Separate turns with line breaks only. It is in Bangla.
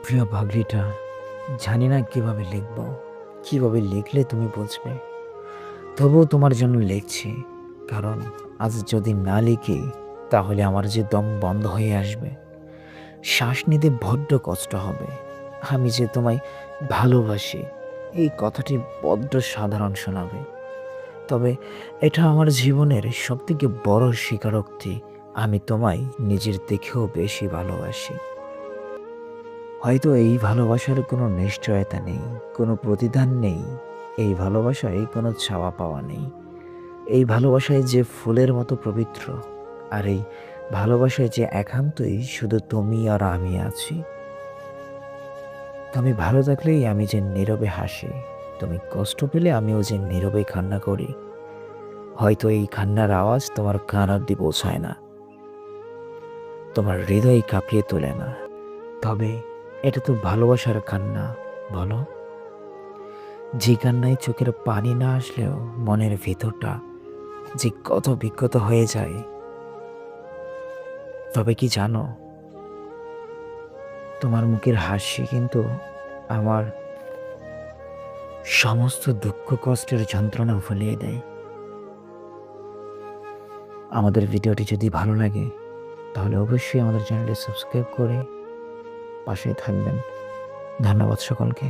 প্রিয় ভাগ্রিটা, জানি না কিভাবে লিখব, কিভাবে লিখলে তুমি বুঝবে। তবুও তোমার জন্য লিখছি। কারণ আজ যদি না লিখি তাহলে আমার যে দম বন্ধ হয়ে আসবে। শ্বাস নিতে বড্ড কষ্ট হবে। আমি যে তোমায় ভালোবাসি এই কথাটি বড্ড সাধারণ শোনাবে। তবে এটা আমার জীবনের সবথেকে বড় স্বীকারোক্তি। আমি তোমায় নিজের থেকেও বেশি ভালোবাসি। হয়তো এই ভালোবাসার কোনো নিশ্চয়তা নেই, কোনো প্রতিদান নেই। এই ভালোবাসায় কোনো চাওয়া পাওয়া নেই। এই ভালোবাসায় যে ফুলের মতো পবিত্র, আর এই ভালোবাসায় যে একান্তই শুধু তুমি আর আমি আছি। তুমি ভালো থাকলেই আমি যে নীরবে হাসি, তুমি কষ্ট পেলে আমিও যে নীরবে কান্না করি। হয়তো এই কান্নার আওয়াজ তোমার কান অব্দি পৌঁছায় না, তোমার হৃদয় কাঁপিয়ে তোলে না। তবে এটা তো ভালোবাসার কান্না, বলো? যে কান্নায় চোখের পানি না আসলেও মনের ভিতরটা যে কত বিক্ষত হয়ে যায়। তবে কি জানো, তোমার মুখের হাসি কিন্তু আমার সমস্ত দুঃখ কষ্টের যন্ত্রণা ভুলিয়ে দেয়। আমাদের ভিডিওটি যদি ভালো লাগে তাহলে অবশ্যই আমাদের চ্যানেলটি সাবস্ক্রাইব করে পাশে থাকবেন। ধন্যবাদ সকলকে।